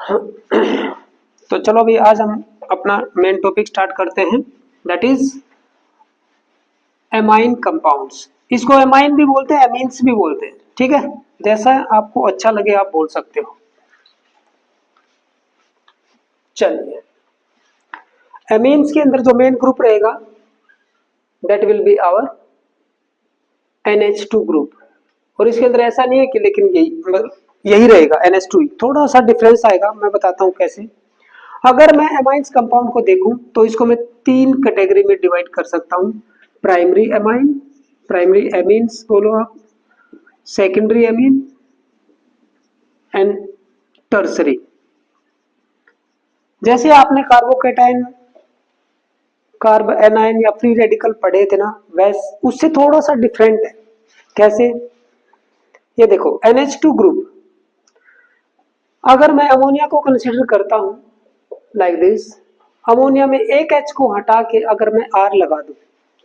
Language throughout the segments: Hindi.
तो चलो भाई आज हम अपना मेन टॉपिक स्टार्ट करते हैं, दैट इज एमाइन कंपाउंड्स। इसको एमाइन भी बोलते हैं, एमीन्स भी बोलते हैं, ठीक है। जैसा आपको अच्छा लगे आप बोल सकते हो। चलिए, एमीन्स के अंदर जो मेन ग्रुप रहेगा that will be our NH2 group. और इसके अंदर ऐसा नहीं है कि लेकिन यही रहेगा NH2 ही, थोड़ा सा डिफरेंस आएगा, मैं बताता हूँ कैसे। अगर मैं एमाइंस कंपाउंड को देखूं तो इसको मैं तीन कैटेगरी में डिवाइड कर सकता हूं। प्राइमरी एमाइन, प्राइमरी एमीन्स बोलो आप, सेकेंडरी एमीन एंड टर्सरी। जैसे आपने कार्बोकेटाइन, कार्ब एनाइन या फ्री रेडिकल पढ़े थे ना, वैसे उससे थोड़ा सा डिफरेंट है। कैसे? ये देखो NH2 ग्रुप, अगर मैं अमोनिया को कंसीडर करता हूं लाइक दिस, अमोनिया में एक H को हटा के अगर मैं R लगा दूं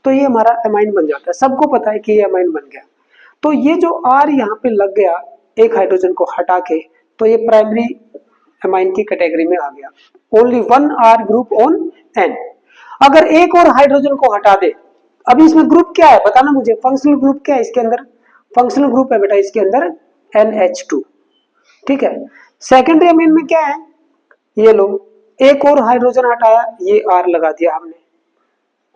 तो ये हमारा एमाइन बन जाता है। सबको पता है कि ये एमाइन बन गया। तो ये जो R यहाँ पे लग गया एक हाइड्रोजन को हटा के, तो ये प्राइमरी एमाइन की कैटेगरी में आ गया। Only one R group on N। अगर एक और हाइड्रोजन को हटा दे, अभी इसमें ग्रुप क्या है बताना मुझे, फंक्शनल ग्रुप क्या है इसके अंदर? फंक्शनल ग्रुप है बेटा इसके अंदर NH2, ठीक है। सेकेंडरी एमीन में क्या है? ये लो, एक और हाइड्रोजन हटाया, ये R लगा दिया हमने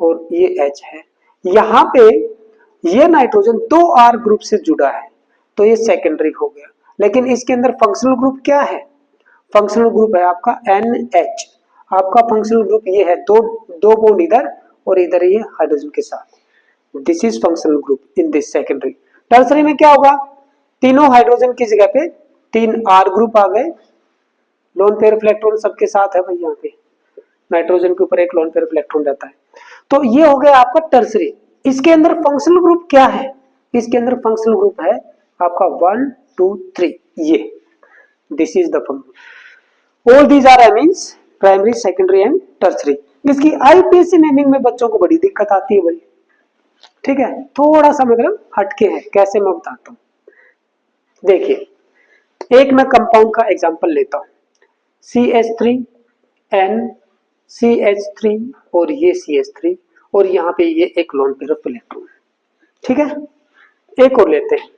और ये H है। यहां पे ये नाइट्रोजन दो R ग्रुप से जुड़ा है तो ये सेकेंडरी हो गया। लेकिन इसके अंदर फंक्शनल ग्रुप क्या है? फंक्शनल ग्रुप है आपका NH। आपका फंक्शनल ग्रुप ये है, दो बॉन्ड इधर और इधर ये हाइड्रोजन के साथ। This is functional group in this secondary. Tertiary में क्या होगा? तीनों हाइड्रोजन की जगह पे तीन R ग्रुप आ गए, लोन पेयर ऑफ इलेक्ट्रॉन सबके साथ है भाई। यहाँ पे नाइट्रोजन के ऊपर एक लोन पेयर ऑफ इलेक्ट्रॉन रहता है। तो ये हो गया आपका टर्सरी। इसके अंदर फंक्शनल ग्रुप क्या है? इसके अंदर फंक्शनल ग्रुप है आपका 1 2 3, ये this is the function. All these are amines, primary secondary and tertiary. इसकी आईपीएससी नेमिंग में बच्चों को बड़ी दिक्कत आती है भाई, ठीक है। थोड़ा सा मतलब हटके है, कैसे मैं बताता हूँ। देखिए, एक मैं कंपाउंड का एग्जांपल लेता हूं, CH3N CH3 और ये CH3 और यहाँ पे ये एक लोन पेयर ऑफ इलेक्ट्रॉन, ठीक है। एक और लेते हैं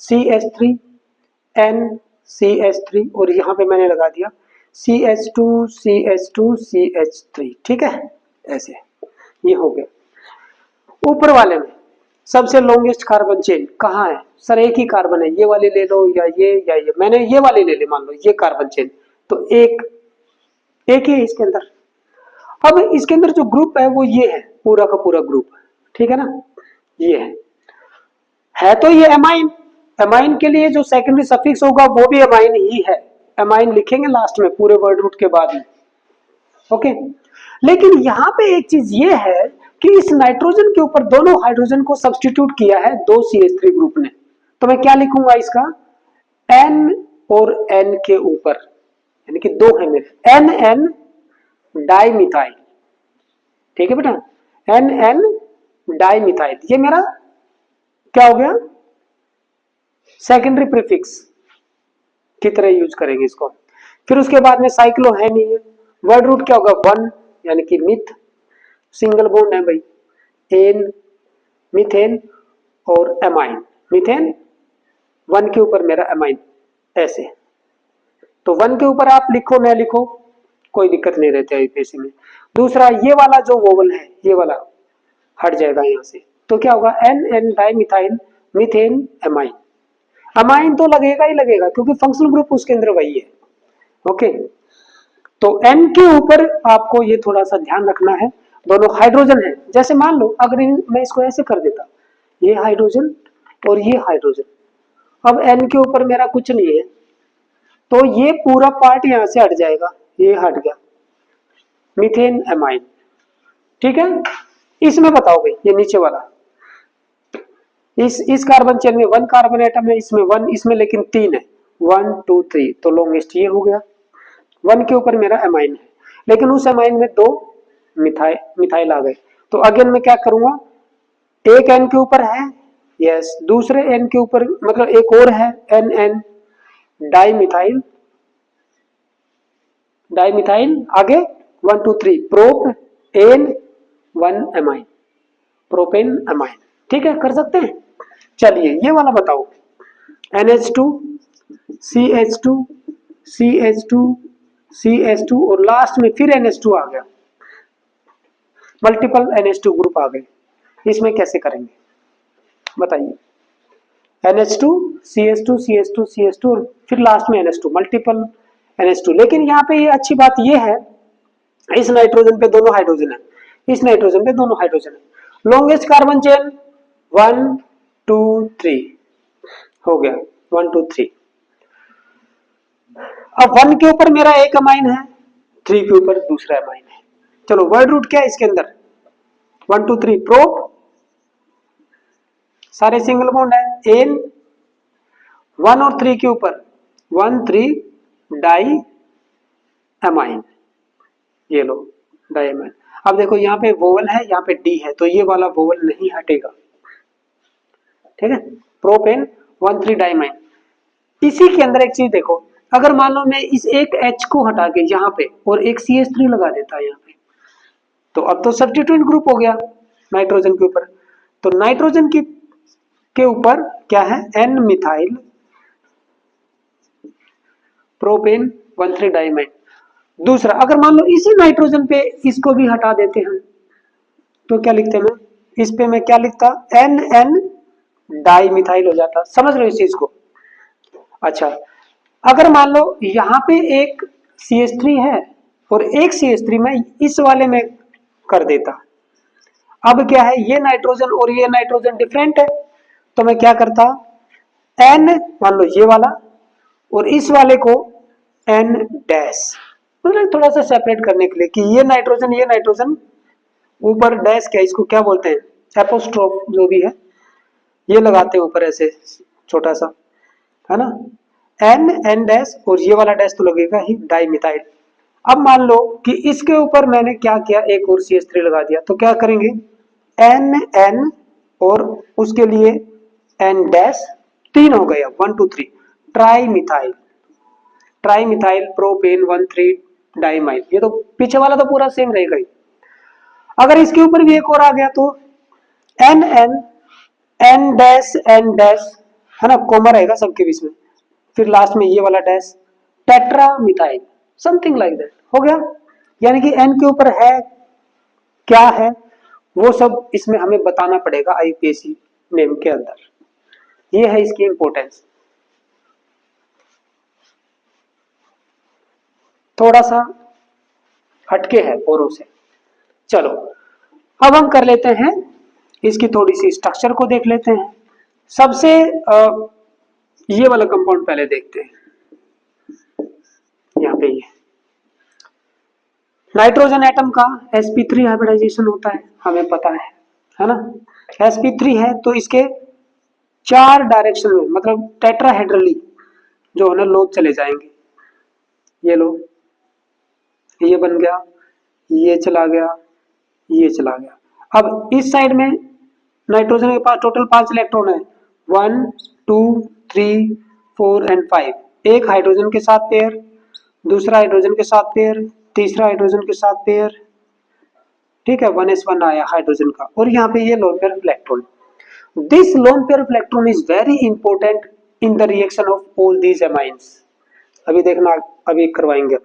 CH3N CH3 और यहाँ पे मैंने लगा दिया CH2 CH2 CH3, ठीक है। ऐसे ये हो गया। ऊपर वाले में सबसे लॉन्गेस्ट कार्बन चेन कहाँ है? सर एक ही कार्बन है, ये वाली ले लो या ये, मैंने ये वाली ले ली, मान लो ये कार्बन चेन, तो एक ही है इसके अंदर। अब इसके अंदर जो ग्रुप है वो ये है, पूरा का पूरा ग्रुप, ठीक है ना। ये है तो ये एमाइन। एमाइन के लिए जो सेकेंडरी सफिक्स होगा वो भी एमाइन ही है। एमाइन लिखेंगे लास्ट में पूरे वर्ड रूट के बाद में, ओके। लेकिन यहाँ पे एक चीज ये है कि इस नाइट्रोजन के ऊपर दोनों हाइड्रोजन को सब्स्टिट्यूट किया है दो CH3 ग्रुप ने। तो मैं क्या लिखूंगा इसका? N और N के ऊपर, यानी कि दो है मेरे, NN डाइमिथाइल, ठीक है बेटा, NN डाइमिथाइल। ये मेरा क्या हो गया? सेकेंडरी प्रीफिक्स की तरह यूज करेंगे इसको। फिर उसके बाद में साइक्लोहेनी है, वर्ड रूट क्या होगा? 1, यानी कि मिथ, सिंगल बॉन्ड है भाई, एन मीथेन और एमाइन, मीथेन 1 के ऊपर मेरा एमाइन, ऐसे। तो 1 के ऊपर आप लिखो न लिखो कोई दिक्कत नहीं रहती आईपीएससी में। दूसरा ये वाला जो वोवल है ये वाला हट जाएगा यहाँ से, तो क्या होगा? NN dimethyl methane amine. Amine तो लगेगा ही लगेगा क्योंकि फंक्शनल ग्रुप उसके अंदर वही है, ओके। तो N के ऊपर आपको ये थोड़ा सा ध्यान रखना है, दोनों हाइड्रोजन है। जैसे मान लो अगर मैं इसको ऐसे कर देता, ये हाइड्रोजन और ये हाइड्रोजन, अब N के ऊपर मेरा कुछ नहीं है तो ये पूरा पार्ट यहां से हट जाएगा, ये हट गया, मीथेन एमाइन, ठीक है। इसमें बताओ भाई, ये नीचे वाला, इस कार्बन चेन में 1 कार्बन एटम है, इसमें 1, इसमें लेकिन 3 है, 1 2 3, तो लॉन्गेस्ट ये हो गया। 1 के ऊपर मेरा एमाइन है, लेकिन उस एमाइन में 2 मिथाइल आ गए। तो अगेन मैं क्या करूंगा? एक N के ऊपर है, यस, दूसरे N के ऊपर मतलब एक और है NN डाइमिथाइल डाई मिथाइल, आगे 1 2 3 propan 1 amine, propane amine. ठीक है, कर सकते हैं। चलिए ये वाला बताओ, NH2 CH2 CH2 CH2 और लास्ट में फिर NH2 आ गया, मल्टीपल NH2 ग्रुप आ गए, इसमें कैसे करेंगे बताइए। NH2 CH2 CH2 CH2 और फिर लास्ट में NH2, मल्टीपल NH2। लेकिन यहाँ पे ये अच्छी बात ये है, इस नाइट्रोजन पे दोनों हाइड्रोजन है, इस नाइट्रोजन पे दोनों हाइड्रोजन है। लॉन्गेस्ट कार्बन चेन 1 2 3 हो गया, 1 2 3। अब 1 के ऊपर मेरा एक अमाइन है, 3 के ऊपर दूसरा अमाइन है। चलो वर्ड रूट क्या है इसके अंदर, 1 2 3 प्रोप, सारे सिंगल बॉन्ड है, एन 1 और 3 के ऊपर 1 3 डाई अमाइन, ये लो डाई अमाइन। अब देखो यहाँ पे वोवल है, यहाँ पे डी है, तो ये वाला वोवल नहीं हटेगा। ठीक है, प्रोपेन 1 3 डाइमाइन। इसी के अंदर एक चीज देखो, अगर मान लो मैं इस एक H को हटा के यहाँ पे और एक CH3 लगा देता है यहाँ पे, तो अब तो सब्स्टिट्यूएंट ग्रुप हो गया नाइट्रोजन के ऊपर। तो नाइट्रोजन की के ऊपर क्या है, N मिथाइल प्रोपेन 1 3 डाइमाइन। दूसरा, अगर मान लो इसी नाइट्रोजन पे इसको भी हटा देते हैं, तो क्या लिखते हैं, इस पे मैं क्या लिखता, NN डाई मिथाइल हो जाता। समझ रहे हो इस चीज को। अच्छा, अगर मान लो यहाँ पे एक CH3 है और एक CH3 मैं इस वाले में कर देता, अब क्या है, ये नाइट्रोजन और ये नाइट्रोजन डिफरेंट है, तो मैं क्या करता, N मान लो ये वाला और इस वाले को N डैश, मतलब थोड़ा सा सेपरेट करने के लिए कि ये नाइट्रोजन ऊपर डैश, क्या इसको क्या बोलते हैं, एपोस्ट्रोफ जो भी है, ये लगाते हैं ऊपर ऐसे छोटा सा, है ना, N डैश, और ये वाला डैश तो लगेगा ही डाई मिथाइल। अब मान लो कि इसके ऊपर मैंने क्या किया, एक और CH3 लगा दिया, तो क्या करेंगे, N और उसके लिए N डैश, 3 हो गया, 1 2 3 ट्राई मिथाइल प्रोपेन 1 3 डाइमाइल। ये तो पीछे वाला तो पूरा सेम रहेगा ही। अगर इसके ऊपर भी एक और आ गया तो N डैश है ना, कोमा रहेगा सबके बीच में, फिर लास्ट में ये वाला dash, tetra methyl, something like that हो गया। यानी कि N के ऊपर है क्या है, वो सब इसमें हमें बताना पड़ेगा IUPAC नेम के अंदर। ये है इसकी इंपॉर्टेंस। थोड़ा सा हटके है औरों से। चलो अब हम कर लेते हैं इसकी थोड़ी सी स्ट्रक्चर को देख लेते हैं। सबसे ये वाला कंपाउंड पहले देखते हैं। यहाँ पे ये नाइट्रोजन एटम का sp3 हाइब्रिडाइजेशन होता है, हमें पता है ना। sp3 है तो इसके 4 डायरेक्शन में, मतलब टेट्राहेड्रली जो है ना, लोग चले जाएंगे। ये लो, ये बन गया, ये चला गया, ये चला गया। अब इस साइड में नाइट्रोजन के पास टोटल 5 इलेक्ट्रॉन है, 1 2 3 4 एंड 5। एक हाइड्रोजन के साथ पेयर, दूसरा हाइड्रोजन के साथ पेयर, तीसरा हाइड्रोजन के साथ पेयर। ठीक है, 1s1 आया हाइड्रोजन का, और यहाँ पे ये lone pair of electron. This lone pair of electron is very important in the reaction of all these amines. अभी देखना, अभी करवाएंगे।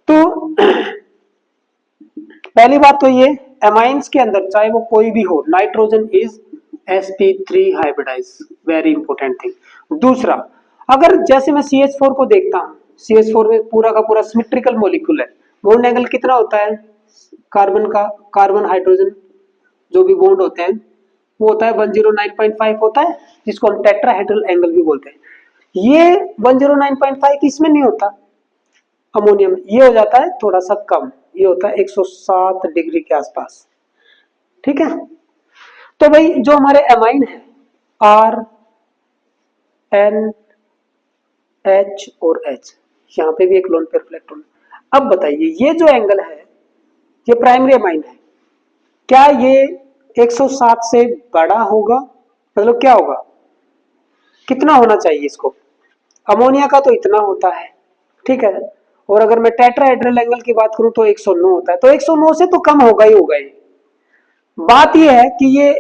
तो पहली बात तो ये एमाइंस के अंदर चाहे वो कोई भी हो, nitrogen is sp3 hybridise, very important thing. दूसरा, अगर जैसे मैं CH4 को देखता हूँ, CH4 में पूरा का पूरा सिमेट्रिकल मॉलिक्यूल है, बॉन्ड एंगल कितना होता है, कार्बन का, कार्बन हाइड्रोजन जो भी बॉन्ड होते हैं वो होता है 109.5 होता है, जिसको हम टेट्राहेड्रल एंगल भी बोलते हैं। ये 109.5 इसमें नहीं होता, अमोनिया में ये हो जाता है थोड़ा सा कम, ये होता है 107 डिग्री के आसपास। ठीक है, तो भाई जो हमारे एमाइन है R N H और H, यहाँ पे भी एक लोन पेयर इलेक्ट्रॉन। अब बताइए ये जो एंगल है ये प्राइमरी एमाइन है, क्या ये 107 से बड़ा होगा, मतलब क्या होगा, कितना होना चाहिए इसको, अमोनिया का तो इतना होता है। ठीक है, और अगर मैं टेट्राहेड्रल एंगल की बात करूं तो 109 होता है, तो 109 से तो कम होगा ही होगा ये। बात ये है कि ये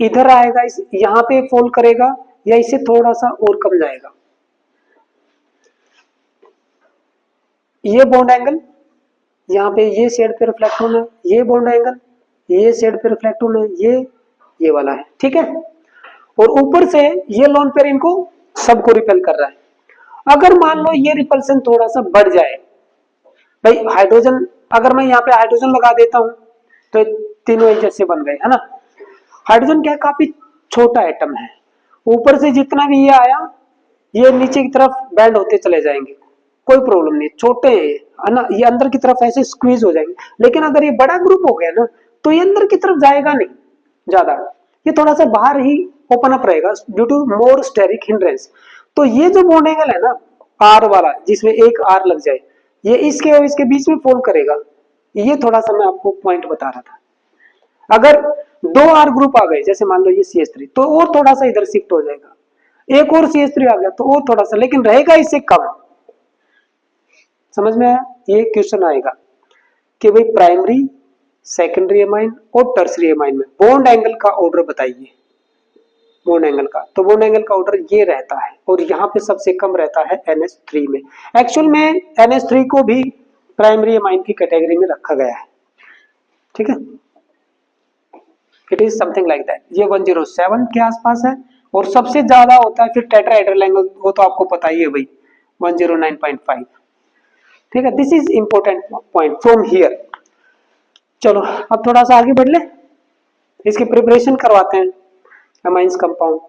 इधर आएगा, इस यहां पे फॉल करेगा या इससे थोड़ा सा और कम जाएगा। ये बॉन्ड एंगल यहाँ पे ये शेड पे रिफ्लेक्ट होना है, ये बॉन्ड एंगल ये शेड पे रिफ्लेक्ट होना है, ये वाला है, ठीक है। और ऊपर से ये लोन पेयर इनको सबको रिपेल कर रहा है। अगर मान लो ये रिपल्सन थोड़ा सा बढ़ जाए, भाई हाइड्रोजन, अगर मैं यहाँ पे हाइड्रोजन लगा देता हूं तो तीनों एक जैसे बन गए, है ना। हाइड्रोजन क्या है, काफी छोटा एटम है, ऊपर से जितना भी ये आया ये नीचे की तरफ बैंड होते चले जाएंगे, कोई प्रॉब्लम नहीं, छोटे है ना, ये अंदर की तरफ ऐसे स्क्वीज हो जाएंगे। लेकिन अगर ये बड़ा ग्रुप हो गया ना तो ये अंदर की तरफ जाएगा नहीं ज्यादा, ये थोड़ा सा बाहर ही ओपन अप रहेगा due to more steric hindrance. तो ये जो बॉन्ड एंगल है ना आर वाला, जिसमें एक आर लग जाए, ये इसके और इसके बीच में फॉल करेगा। ये थोड़ा सा मैं आपको पॉइंट बता रहा था। अगर दो आर ग्रुप आ गए, जैसे मान लो ये CH3, तो और थोड़ा सा इधर शिफ्ट हो जाएगा, एक और CH3 आ गया तो और थोड़ा सा, लेकिन रहेगा इससे कम। समझ में आया? ये क्वेश्चन आएगा कि भाई प्राइमरी, सेकेंडरी एमाइन और टर्सरी एमाइन में बॉन्ड एंगल का ऑर्डर बताइए, बॉन्ड एंगल का। तो बॉन्ड एंगल का ऑर्डर ये रहता है, और यहाँ पे सबसे कम रहता है NH3 में। एक्चुअल में NH3 को भी प्राइमरी एमाइन की कैटेगरी में रखा गया है, ठीक है। It is something like that. ये 107 के आसपास है, और सबसे ज्यादा होता है फिर टेट्राहेड्रल एंगल, वो तो आपको पता ही है भाई, 109.5, ठीक है। This is important point from here. चलो अब थोड़ा सा आगे बढ़ ले, इसकी प्रिपरेशन करवाते हैं एमाइंस कंपाउंड।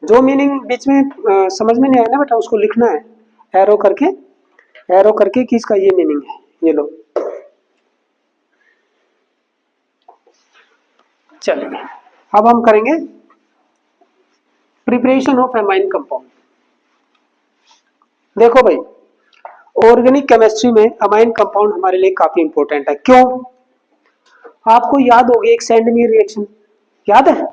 जो मीनिंग बीच में समझ में नहीं आया ना बेटा, उसको लिखना है एरो करके कि इसका ये मीनिंग है, ये लो। चलिए अब हम करेंगे प्रिपरेशन ऑफ एमाइन कंपाउंड। देखो भाई, ऑर्गेनिक केमिस्ट्री में अमाइन कंपाउंड हमारे लिए काफी इंपॉर्टेंट है। क्यों? आपको याद होगी एक सैंडमीयर रिएक्शन, याद है?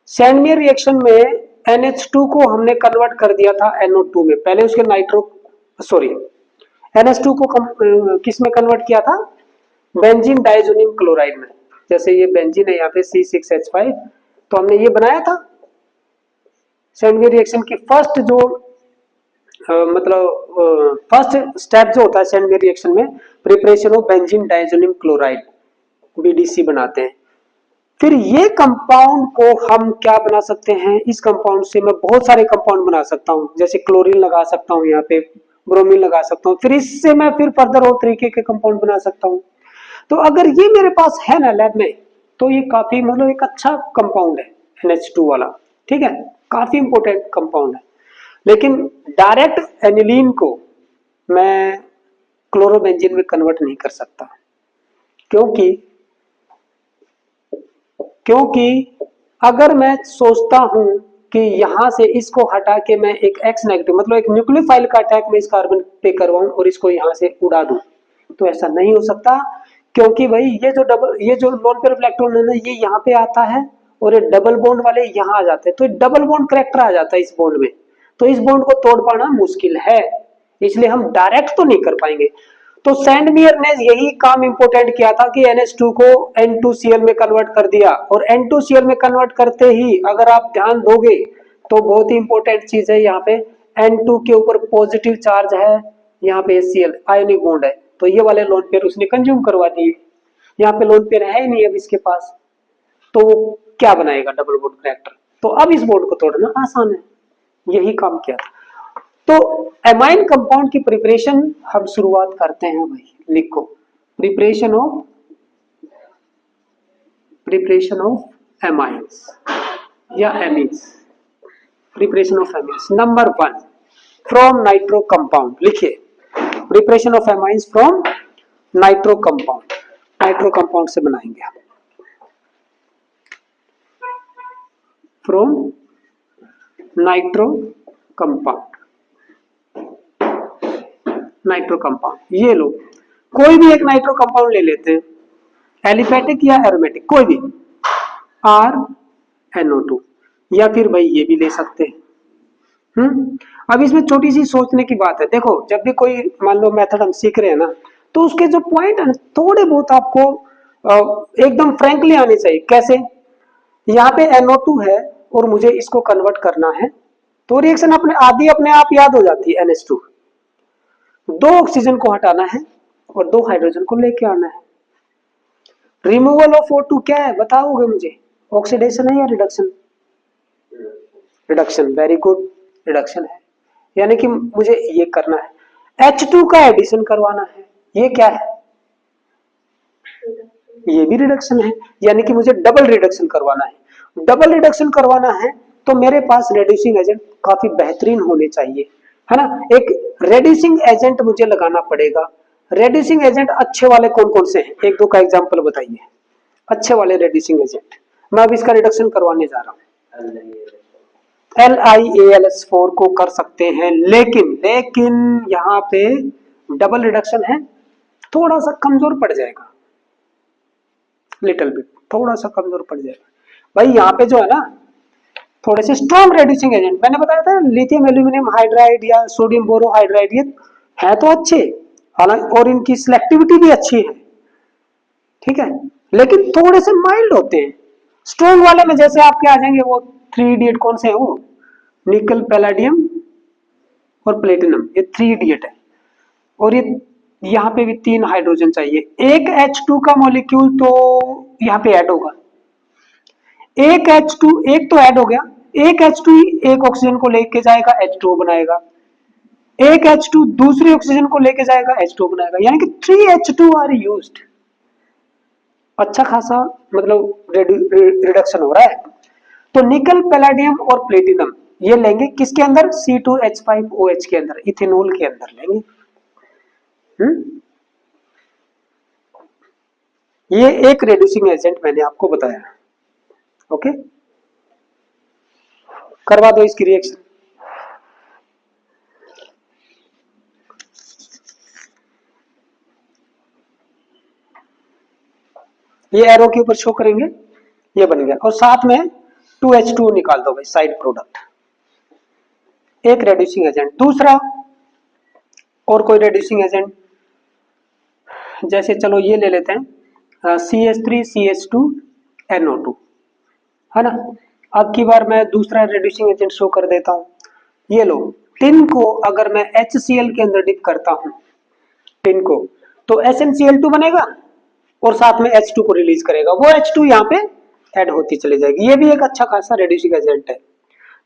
सैंडमीयर रिएक्शन में NH2 को हमने कन्वर्ट कर दिया था NO2 में, पहले उसके NH2 को किस में कन्वर्ट किया था? बेंजीन डाइजोनियम क्लोराइड में। जैसे ये बेंजीन है यहाँ पे C6H5, तो हमने ये बनाया था। सैंडमीयर रिएक्शन की फर्स्ट जो फर्स्ट स्टेप जो होता है सैंडमीयर रिएक्शन में, preparation of benzene diazonium chloride, BDC बनाते हैं। फिर ये कंपाउंड को हम क्या बना सकते हैं? इस कंपाउंड से मैं बहुत सारे कंपाउंड बना सकता हूँ, जैसे क्लोरीन लगा सकता हूँ, यहाँ पे ब्रोमीन लगा सकता हूँ, फिर इससे मैं फिर फर्दर और तरीके के कंपाउंड बना सकता हूँ। तो अगर ये मेरे पास है ना लैब में, तो ये काफी एक अच्छा कंपाउंड है NH2 वाला, ठीक है, काफी इंपॉर्टेंट कंपाउंड है। लेकिन डायरेक्ट एनिलीन को मैं क्लोरोबेंजीन में कन्वर्ट नहीं कर सकता, क्योंकि अगर मैं सोचता हूं कि यहां से इसको हटा के मैं एक X नेगेटिव एक न्यूक्लियोफाइल का अटैक में इस कार्बन पे करवाऊं और इसको यहां से उड़ा दूं, तो ऐसा नहीं हो सकता। क्योंकि भाई ये जो लोन पेयर ऑफ इलेक्ट्रॉन है ना, ये यहाँ पे आता है और ये डबल बॉन्ड वाले यहाँ आ जाते हैं, तो डबल बॉन्ड करैक्टर आ जाता है इस बॉन्ड में, तो इस बॉन्ड को तोड़ पाना मुश्किल है, इसलिए हम डायरेक्ट तो नहीं कर पाएंगे। तो सैंडमीयर ने यही काम इंपोर्टेंट किया था कि NH2 को N2Cl में कन्वर्ट कर दिया, और N2Cl में कन्वर्ट करते ही अगर आप ध्यान दोगे तो बहुत ही इंपॉर्टेंट चीज है, यहाँ पे N2 के ऊपर पॉजिटिव चार्ज है, यहाँ पे Cl आयोनिक बॉन्ड है, तो ये वाले लोन पेयर उसने कंज्यूम करवा दिए। यहाँ पे लोन पेयर है ही नहीं अब इसके पास, तो वो क्या बनाएगा? Double bond character. तो अब इस बॉन्ड को तोड़ना आसान है, यही काम किया था। तो एमाइन कंपाउंड की प्रिपरेशन हम शुरुआत करते हैं भाई, लिखो प्रिपरेशन ऑफ एमाइंस या amines. Preparation of amines number 1 from nitro compound, लिखिए preparation of amines from nitro compound. Nitro compound से बनाएंगे हम, from nitro compound. Nitro compound ये लो, कोई भी एक नाइट्रो कंपाउंड ले लेते हैं, एलिफेटिक या एरोमेटिक, कोई भी, RNO2, या फिर भाई ये भी ले सकते हैं अब इसमें छोटी सी सोचने की बात है, देखो जब भी कोई मान लो मेथड हम सीख रहे हैं ना, तो उसके जो पॉइंट है थोड़े बहुत आपको एकदम फ्रैंकली आने चाहिए। कैसे? यहाँ पे NO2 है और मुझे इसको कन्वर्ट करना है, तो रिएक्शन अपने आदि अपने आप याद हो जाती है। NH2, दो ऑक्सीजन को हटाना है और दो हाइड्रोजन को लेके आना है। रिमूवल ऑफ O2 क्या है बताओगे मुझे? ऑक्सीडेशन है या reduction? Reduction, very good, reduction है। यानी कि मुझे ये करना है। H2 का एडिशन करवाना है, ये क्या है? ये भी रिडक्शन है, यानी कि मुझे डबल रिडक्शन करवाना है। डबल रिडक्शन करवाना है तो मेरे पास रेड्यूसिंग एजेंट काफी बेहतरीन होने चाहिए, है ना। एक रेड्यूसिंग एजेंट मुझे लगाना पड़ेगा। रेड्यूसिंग एजेंट अच्छे वाले कौन कौन से हैं, एक दो का एग्जांपल बताइए अच्छे वाले रेड्यूसिंग एजेंट। मैं अब इसका रिडक्शन करवाने जा रहा हूँ। LiAlS4 को कर सकते हैं, लेकिन लेकिन यहाँ पे डबल रिडक्शन है, थोड़ा सा कमजोर पड़ जाएगा, लिटिल बिट, थोड़ा सा कमजोर पड़ जाएगा भाई। यहाँ पे जो है ना थोड़े से स्ट्रॉन्ग रेड्यूसिंग एजेंट, मैंने बताया था लिथियम एल्यूमिनियम हाइड्राइड या सोडियम बोरोहाइड्राइड, ये है तो अच्छे, हालांकि और इनकी सिलेक्टिविटी भी अच्छी है, ठीक है, लेकिन थोड़े से माइल्ड होते हैं। स्ट्रॉन्ग वाले में जैसे आपके आ जाएंगे वो 3 इडियट, कौन से है वो? निकल, पैलेडियम और प्लेटिनम, ये 3 इडियट है। और ये यहाँ पे भी 3 हाइड्रोजन चाहिए। एक H2 का मॉलिक्यूल तो यहाँ पे ऐड होगा, एक H2 एक तो ऐड हो गया, एक H2 एक ऑक्सीजन को लेके जाएगा, H2O बनाएगा, एक H2 दूसरी ऑक्सीजन को लेके जाएगा, H2O बनाएगा, यानी कि 3 H2 आर यूज्ड। अच्छा खासा मतलब रिडक्शन हो रहा है। तो निकल, पैलेडियम और प्लेटिनम ये लेंगे किसके अंदर? C2H5OH के अंदर, इथेनॉल के अंदर लेंगे। ये एक रेड्यूसिंग एजेंट मैंने आपको बताया, ओके। करवा दो इसकी रिएक्शन। ये एरो के ऊपर शो करेंगे, ये बन गया, और साथ में 2H2 निकाल दो भाई, साइड प्रोडक्ट। एक रेड्यूसिंग एजेंट। दूसरा और कोई रेड्यूसिंग एजेंट, जैसे चलो ये ले लेते हैं CH3CH2NO2, है ना। अब की बार मैं दूसरा रेड्यूसिंग एजेंट शो कर देता हूं। ये लो, टिन को अगर मैं HCl के अंदर डिप करता हूं, टिन को, तो SnCl2 बनेगा और साथ में H2 को रिलीज करेगा, वो H2 यहाँ पे ऐड होती चली जाएगी। ये भी एक अच्छा खासा रेड्यूसिंग एजेंट है,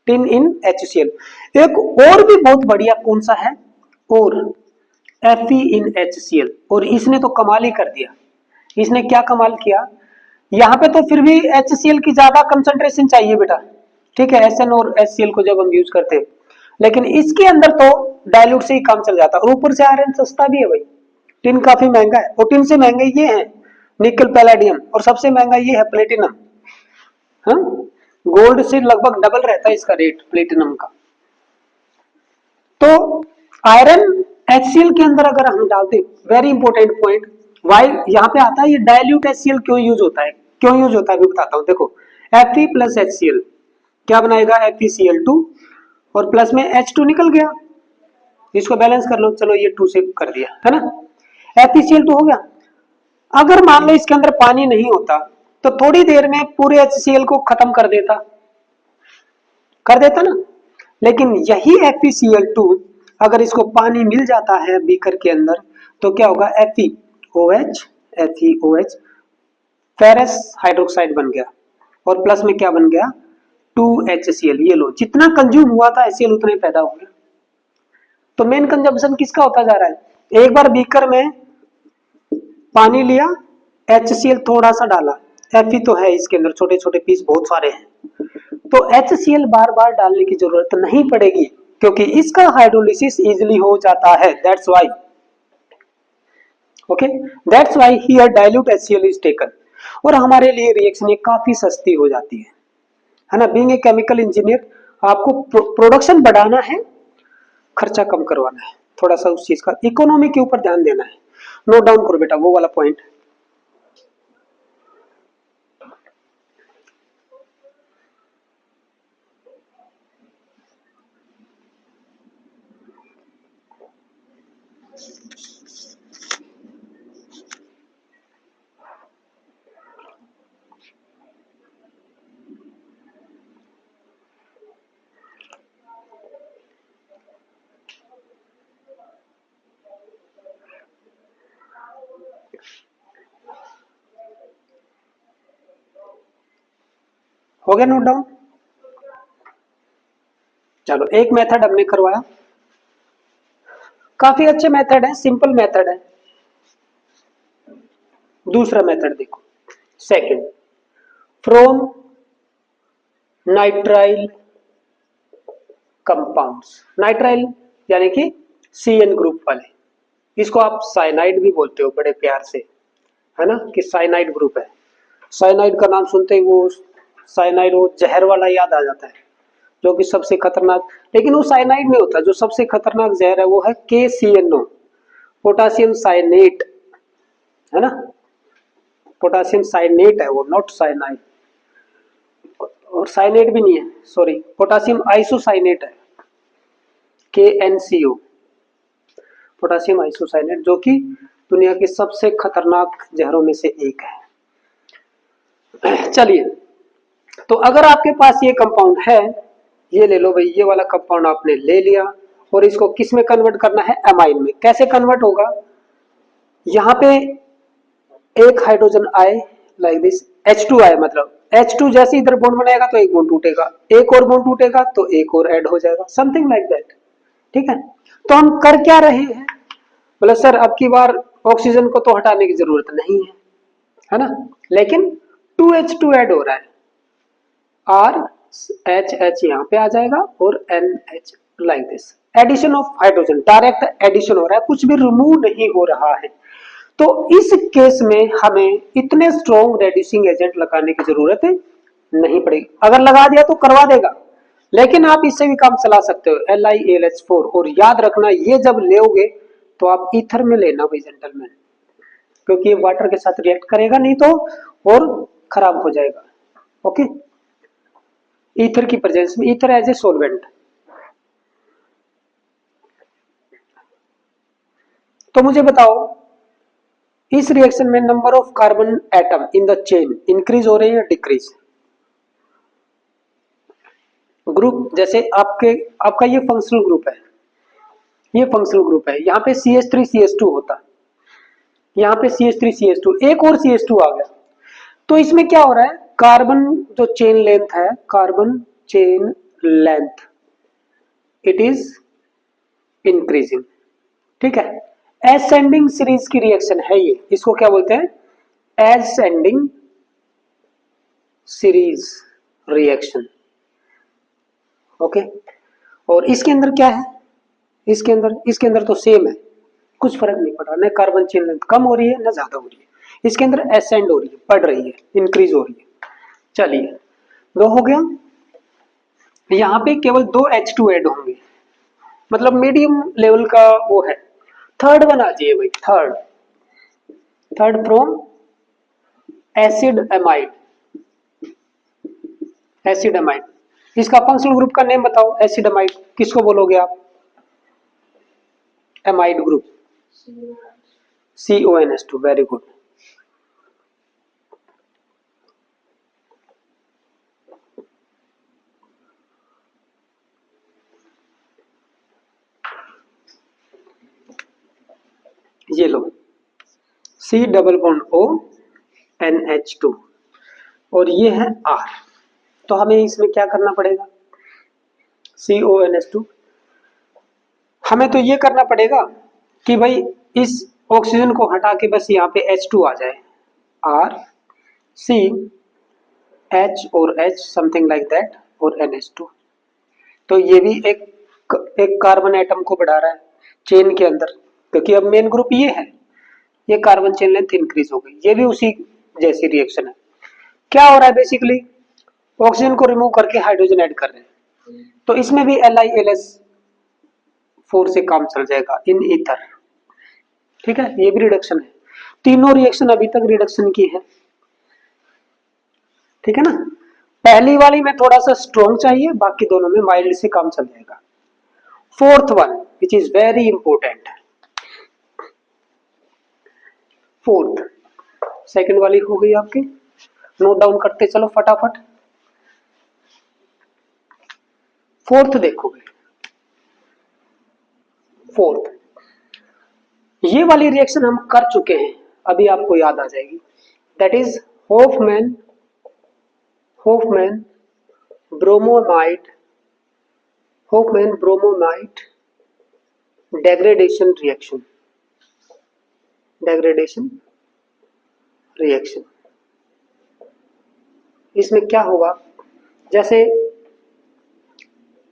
टिन इन HCl। एक और भी बहुत बढ़िया कौन सा है, और Fe इन HCl, और इसने तो कमाल ही कर दिया। इसने क्या कमाल किया, यहाँ पे तो फिर भी HCl की ज्यादा कंसंट्रेशन चाहिए बेटा, ठीक है, Sn और HCl को जब हम यूज करते हैं, लेकिन इसके अंदर तो डाइल्यूट से ही काम चल जाता है, और ऊपर से आयरन सस्ता भी है भाई। टिन काफी महंगा है, और टिन से महंगे ये है निकल, पैलेडियम, और सबसे महंगा ये है प्लेटिनम। हाँ, गोल्ड से लगभग डबल रहता है इसका रेट प्लेटिनम का। तो आयरन HCl के अंदर अगर हम डालते, वेरी इंपॉर्टेंट पॉइंट, वाई यहाँ पे आता है ये डाइल्यूट HCl क्यों यूज होता है, क्यों यूज होता है भी बताता हूँ। देखो Fe प्लस HCl क्या बनाएगा, FeCl2, और प्लस में H2 निकल गया, इसको बैलेंस कर लो, चलो ये 2 से कर दिया, है ना, FeCl2 हो गया। अगर मान लो इसके अंदर पानी नहीं होता तो थोड़ी देर में पूरे HCl को खत्म कर देता ना, लेकिन यही FeCl2 अगर इसको पानी मिल जाता है बीकर के अंदर तो क्या होगा, FeOH फेरस हाइड्रोक्साइड बन गया, और प्लस में क्या बन गया, 2HCl। ये लो, जितना कंज्यूम हुआ था HCl उतना ही पैदा हो गया। तो मेन कंजम्पशन किसका होता जा रहा है, एक बार बीकर में पानी लिया, HCl थोड़ा सा डाला, Fe तो है इसके अंदर, छोटे छोटे पीस बहुत सारे हैं, तो HCl बार बार डालने की जरूरत नहीं पड़ेगी क्योंकि इसका हाइड्रोलिसिस इजीली हो जाता है। That's why, okay, that's why here dilute HCl is taken, और हमारे लिए रिएक्शन ये काफी सस्ती हो जाती है ना। बीइंग ए केमिकल इंजीनियर आपको प्रोडक्शन बढ़ाना है, खर्चा कम करवाना है, थोड़ा सा उस चीज का इकोनॉमी के ऊपर ध्यान देना है। नोट डाउन करो बेटा वो वाला पॉइंट। हो गया नोट डाउन? चलो एक मेथड हमने करवाया, काफी अच्छे मेथड है, सिंपल मेथड है। दूसरा मेथड देखो, second, from nitrile compounds. Nitrile यानी कि CN ग्रुप वाले, इसको आप साइनाइड भी बोलते हो बड़े प्यार से, है ना, कि साइनाइड ग्रुप है। साइनाइड का नाम सुनते ही वो साइनाइड, वो जहर वाला याद आ जाता है, जो कि सबसे खतरनाक, लेकिन वो साइनाइड नहीं होता। जो सबसे खतरनाक जहर है वो है KCNO, पोटासियम साइनेट, है ना, पोटासियम साइनेट है वो, नॉट साइनाइड। और साइनेट भी नहीं है, सॉरी, पोटासियम आइसोसाइनेट है, KNCO, पोटासियम आइसोसाइनेट, जो कि दुनिया के सबसे खतरनाक जहरों में से एक है। चलिए, तो अगर आपके पास ये कंपाउंड है, ये ले लो भाई, ये वाला कंपाउंड आपने ले लिया, और इसको किस में कन्वर्ट करना है? एमाइन में। कैसे कन्वर्ट होगा? यहाँ पे एक हाइड्रोजन आए लाइक दिस, H2 आए, मतलब H2 जैसे इधर बॉन्ड बनाएगा तो एक बॉन्ड टूटेगा, एक और बॉन्ड टूटेगा तो एक और ऐड हो जाएगा, समथिंग लाइक दैट। ठीक है, तो हम कर क्या रहे हैं? बोले सर अब की बार ऑक्सीजन को तो हटाने की जरूरत नहीं है ना, लेकिन 2H2 ऐड हो रहा है, RH यहाँ पे आ जाएगा और NH like this, addition of hydrogen, direct addition हो रहा है, कुछ भी रिमूव नहीं हो रहा है। तो इस केस में हमें इतने स्ट्रॉन्ग रेड्यूसिंग एजेंट लगाने की जरूरत नहीं पड़ेगी। अगर लगा दिया तो करवा देगा, लेकिन आप इससे भी काम चला सकते हो, LiAlH4। और याद रखना, ये जब लोगे तो आप ईथर में लेना भाई जेंटलमैन, क्योंकि ये वाटर के साथ रिएक्ट करेगा नहीं तो और खराब हो जाएगा। ओके, ईथर की प्रेजेंस में, ईथर एज ए सोलवेंट। तो मुझे बताओ, इस रिएक्शन में number of carbon atom in the chain increase हो रहे हैं या डिक्रीज? ग्रुप जैसे आपका ये फंक्शनल ग्रुप है, ये फंक्शनल ग्रुप है, यहाँ पे CH3CH2 होता, यहाँ पे CH3CH2, एक और CH2 आ गया, तो इसमें क्या हो रहा है? कार्बन जो चेन लेंथ है, carbon chain length, it is increasing. ठीक है, एसेंडिंग सीरीज की रिएक्शन है ये, इसको क्या बोलते हैं? Ascending series reaction. ओके, और इसके अंदर क्या है? इसके अंदर तो सेम है, कुछ फर्क नहीं पड़ रहा, न कार्बन चेन लेंथ कम हो रही है न ज्यादा हो रही है, इसके अंदर एसेंड हो रही है, बढ़ रही है, इंक्रीज हो रही है। चलिए, दो हो गया, यहाँ पे केवल 2 H2 ऐड होंगे, मतलब मीडियम लेवल का वो है। थर्ड वन आ जाइए भाई, third from acid amide, acid amide, इसका फंक्शनल ग्रुप का नेम बताओ। एसिड एमाइड किसको बोलोगे आप? Amide group, CONS2, very good. ये लो, C double bond O NH2, और ये है R। तो हमें इसमें क्या करना पड़ेगा? CONS2, हमें तो ये करना पड़ेगा कि भाई इस ऑक्सीजन को हटा के बस यहाँ पे H2 आ जाए, R C H और H, समथिंग लाइक दैट, और NH2। तो ये भी एक कार्बन एटम को बढ़ा रहा है चेन के अंदर, क्योंकि अब मेन ग्रुप ये है, ये कार्बन चेन लेंथ इंक्रीज हो गई, ये भी उसी जैसी रिएक्शन है। क्या हो रहा है? बेसिकली ऑक्सीजन को रिमूव करके हाइड्रोजन ऐड कर रहे हैं, तो इसमें भी LiLS4 से काम चल जाएगा इन ईथर। ठीक है, ये भी रिडक्शन है, तीनों रिएक्शन अभी तक रिडक्शन की है। ठीक है ना, पहली वाली में थोड़ा सा स्ट्रॉन्ग चाहिए, बाकी दोनों में माइल्ड से काम चल जाएगा। Fourth one which is very important, fourth, second वाली हो गई आपकी, नोट डाउन करते चलो फटाफट। फोर्थ देखोगे, फोर्थ, ये वाली रिएक्शन हम कर चुके हैं, अभी आपको याद आ जाएगी, that is Hofmann bromamide, Hofmann bromamide degradation reaction, degradation reaction. इसमें क्या होगा, जैसे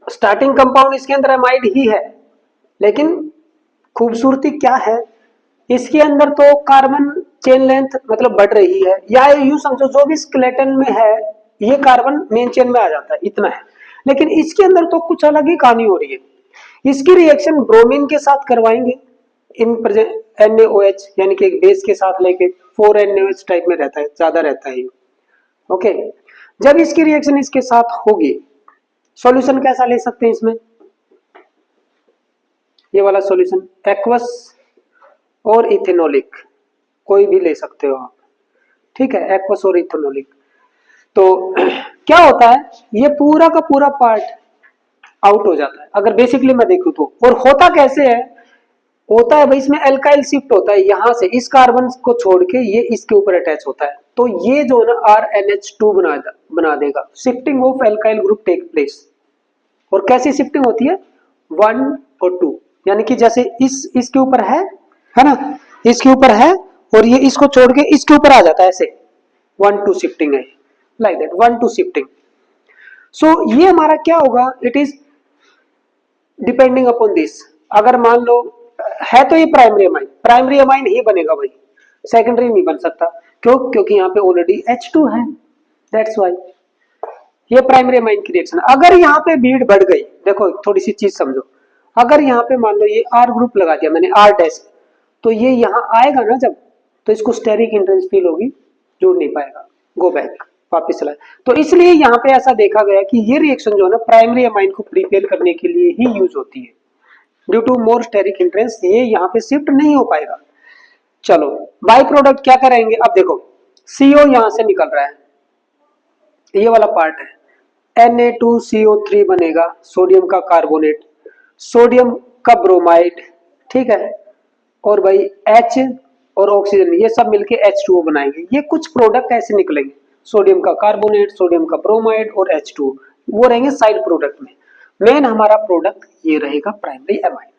स्टार्टिंग कंपाउंड इसके अंदर एमाइड ही है, लेकिन खूबसूरती क्या है, इसके अंदर तो कार्बन चेन लेंथ मतलब बढ़ रही है, या यूं समझो जो भी स्केलेटन में है ये कार्बन मेन चेन में आ जाता है, इतना है। लेकिन इसके अंदर तो कुछ अलग ही कहानी हो रही है। इसकी रिएक्शन ब्रोमीन के साथ करवाएंगे, इन NaOH यानी कि एक बेस के साथ लेके 4NaOH टाइप में रहता है, ज्यादा रहता है ये। ओके, जब इसकी रिएक्शन इसके साथ होगी, सॉल्यूशन कैसा ले सकते हैं इसमें, ये वाला सॉल्यूशन एक्वस और इथेनोलिक, कोई भी ले सकते हो आप, ठीक है, एक्वस और इथेनोलिक। तो क्या होता है, ये पूरा का पूरा पार्ट आउट हो जाता है अगर बेसिकली मैं देखूं तो। और होता कैसे है, होता है भाई इसमें एल्काइल शिफ्ट होता है, यहां से इस कार्बन को छोड़ के ये इसके ऊपर अटैच होता है, तो ये जो है ना RNH2 बना देगा, shifting of alkyl group take place. और कैसी शिफ्टिंग होती है, 1 और 2, यानी कि जैसे इसके ऊपर है ना, इसके ऊपर है और ये इसको छोड़ के इसके ऊपर आ जाता है, ऐसे 1-2 शिफ्टिंग है, लाइक दैट 1-2 शिफ्टिंग। सो ये हमारा क्या होगा, it is depending upon this. अगर मान लो है तो ये प्राइमरी अमाइन ही बनेगा भाई, सेकेंडरी नहीं बन सकता। क्यों, क्योंकि यहाँ पे ऑलरेडी H2 है, दैट्स वाई ये प्राइमरी अमाइन की रिएक्शन। अगर यहाँ पे भीड़ बढ़ गई, देखो थोड़ी सी चीज समझो, अगर यहाँ पे मान लो ये R ग्रुप लगा दिया मैंने, R', तो ये यहाँ आएगा ना जब, तो इसको स्टेरिक हिंड्रेंस फील होगी, जुड़ नहीं पाएगा, गो बैक, वापस चला। तो इसलिए यहाँ पे ऐसा देखा गया कि ये रिएक्शन जो है ना प्राइमरी अमाइन को प्रिपेयर करने के लिए ही यूज होती है, due to more steric hindrance ये यहाँ पे शिफ्ट नहीं हो पाएगा। चलो बाई प्रोडक्ट क्या करेंगे, अब देखो CO यहाँ से निकल रहा है, ये वाला पार्ट है, Na2CO3 बनेगा, सोडियम का कार्बोनेट, सोडियम का ब्रोमाइड, ठीक है, और भाई H और ऑक्सीजन ये सब मिलके H2O बनाएंगे। ये कुछ प्रोडक्ट ऐसे निकलेंगे, सोडियम का कार्बोनेट, सोडियम का ब्रोमाइड और H2O, वो रहेंगे साइड प्रोडक्ट में। मेन हमारा प्रोडक्ट ये रहेगा प्राइमरी एमाइड,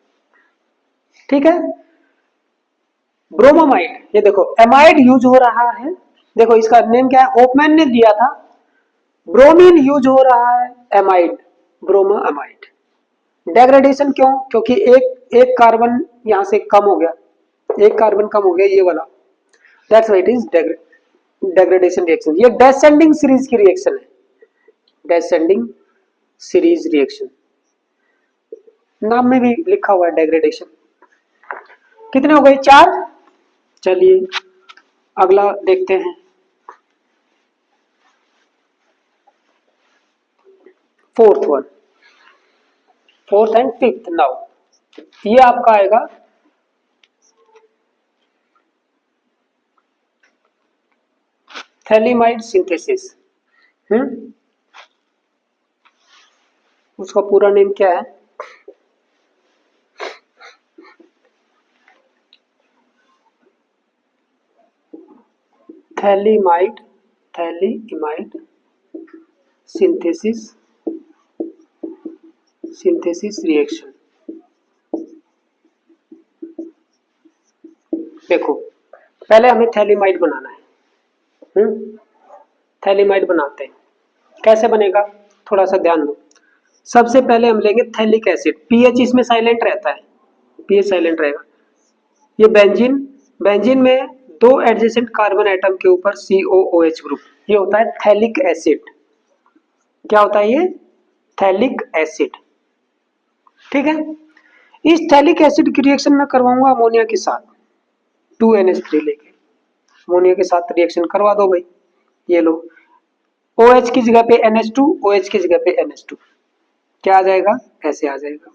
ठीक है। ब्रोमोमाइड, ये देखो एमाइड यूज हो रहा है, देखो इसका नेम क्या है, होफमैन ने दिया था। ब्रोमीन यूज हो रहा है, एमाइड, ब्रोमो एमाइड। डेग्रेडेशन क्यों, क्योंकि एक कार्बन यहां से कम हो गया, एक कार्बन कम हो गया ये वाला, that's why it is degradation reaction. ये डेसेंडिंग सीरीज की रिएक्शन है, डेसेंडिंग सीरीज रिएक्शन, नाम में भी लिखा हुआ है डेग्रेडेशन। कितने हो गए, 4। चलिए अगला देखते हैं, फोर्थ एंड फिफ्थ। नाउ ये आपका आएगा थैलीमाइड सिंथेसिस। उसका पूरा नेम क्या है, थैलीमाइड सिंथेसिस रिएक्शन। देखो पहले हमें थैलीमाइड बनाना है, थैलीमाइड बनाते हैं, कैसे बनेगा थोड़ा सा ध्यान दो। सबसे पहले हम लेंगे थैलिक एसिड, पीएच इसमें साइलेंट रहता है, पीएच साइलेंट रहेगा। ये बेंजीन में 2 एडजेसेंट कार्बन एटम के ऊपर COOH ग्रुप, ये होता है थैलिक एसिड। क्या होता है ये, थैलिक एसिड, ठीक है। इस थैलिक एसिड की रिएक्शन में करवाऊंगा अमोनिया के साथ, 2NH3 लेके अमोनिया के साथ रिएक्शन करवा दो भाई। ये लो OH की जगह पे NH2, OH की जगह पे NH2, क्या आ जाएगा, ऐसे आ जाएगा।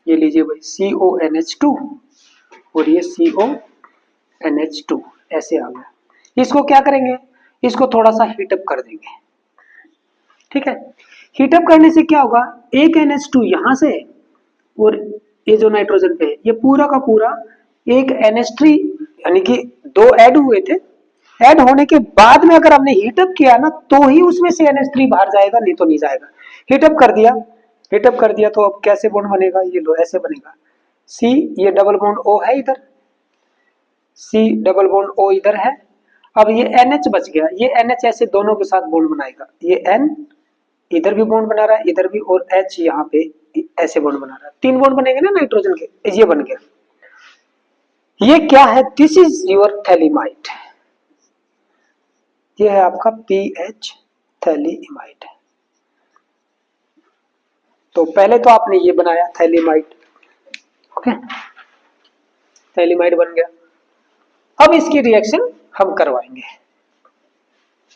ये लीजिए भाई CONH2 और ये CONH2 ऐसे आ गया। इसको क्या करेंगे, इसको थोड़ा सा हीटअप कर देंगे, ठीक है। हीटअप करने से क्या होगा, एक NH2 यहां से और ये जो नाइट्रोजन पे है ये पूरा का पूरा एक NH3 यानी कि 2 ऐड हुए थे, ऐड होने के बाद में अगर हमने हीटअप किया ना तो ही उसमें से NH3 बाहर जाएगा, नहीं तो नहीं जाएगा। हीटअप कर दिया, हीटअप कर दिया तो अब कैसे बॉन्ड बनेगा, ये लो ऐसे बनेगा C, ये डबल बॉन्ड O है इधर, C डबल बॉन्ड O इधर है। अब ये NH बच गया, ये NH ऐसे दोनों के साथ बॉन्ड बनाएगा, ये N इधर भी बॉन्ड बना रहा है, इधर भी, और H यहाँ पे ऐसे बॉन्ड बना रहा है, 3 बॉन्ड बनेंगे ना नाइट्रोजन के, ये बन गया। ये क्या है, दिस इज योर थैलीमाइड, ये है आपका PH थैलीमाइड। तो पहले तो आपने ये बनाया थैलीमाइड, ओके, थैलीमाइड बन गया। अब इसकी रिएक्शन हम करवाएंगे,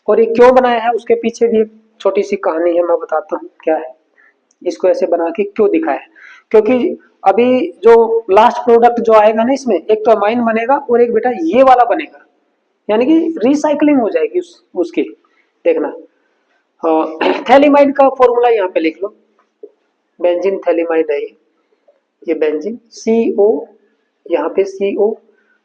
और ये क्यों बनाया है उसके पीछे भी एक छोटी सी कहानी है, मैं बताता हूँ क्या है। इसको ऐसे बना के क्यों दिखाया है, क्योंकि अभी जो लास्ट प्रोडक्ट जो आएगा ना इसमें, एक तो अमाइन बनेगा और एक बेटा ये वाला बनेगा, यानी कि रिसाइकलिंग हो जाएगी उसकी, देखना। थैलीमाइड का फॉर्मूला यहाँ पे लिख लो, बेंजीन थैलीमाइड है ये बेंजीन, CO यहाँ पे CO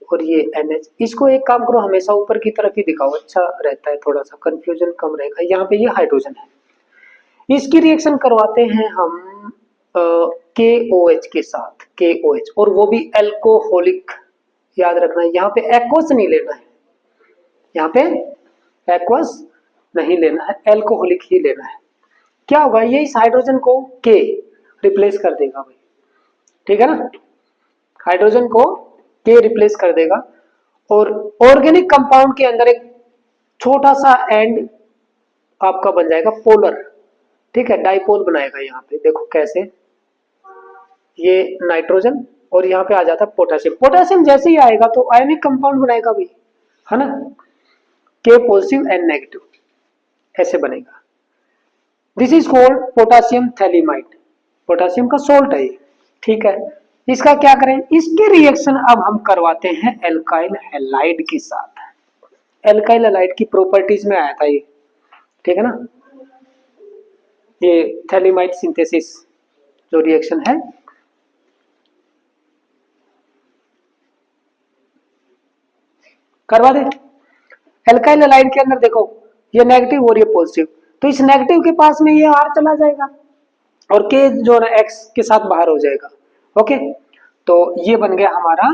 और ये NH। इसको एक काम करो, हमेशा ऊपर की तरफ ही दिखाओ, अच्छा रहता है, थोड़ा सा कंफ्यूजन कम रहेगा। यहाँ पे ये हाइड्रोजन है, इसकी रिएक्शन करवाते हैं हम KOH के साथ, KOH, और वो भी एल्कोहलिक, याद रखना है, यहाँ पे एक्वस नहीं लेना है, यहाँ पे एक्वस नहीं लेना है, एल्कोहलिक ही लेना है। क्या होगा, ये इस हाइड्रोजन को K रिप्लेस कर देगा भाई, ठीक है ना, हाइड्रोजन को K रिप्लेस कर देगा, और ऑर्गेनिक कंपाउंड के अंदर एक छोटा सा एंड आपका बन जाएगा पोलर, ठीक है, डाइपोल बनाएगा। यहाँ पे देखो कैसे, ये नाइट्रोजन और यहाँ पे आ जाता है पोटेशियम, पोटेशियम जैसे ही आएगा तो आयनिक कंपाउंड बनाएगा भाई, है ना, K पॉजिटिव N नेगेटिव ऐसे बनेगा। This is called potassium phthalimide, potassium का सोल्ट है ये, ठीक है। इसका क्या करें, इसके रिएक्शन अब हम करवाते हैं एल्काइल हैलाइड के साथ। एल्काइल हैलाइड की प्रॉपर्टीज में आया था ये, ठीक है ना, ये थैलीमाइड सिंथेसिस जो रिएक्शन है, करवा दे। एल्काइल हैलाइड के अंदर देखो, ये नेगेटिव और ये पॉजिटिव, तो इस नेगेटिव के पास में ये R चला जाएगा और K जो है X के साथ बाहर हो जाएगा, ओके। तो ये बन गया हमारा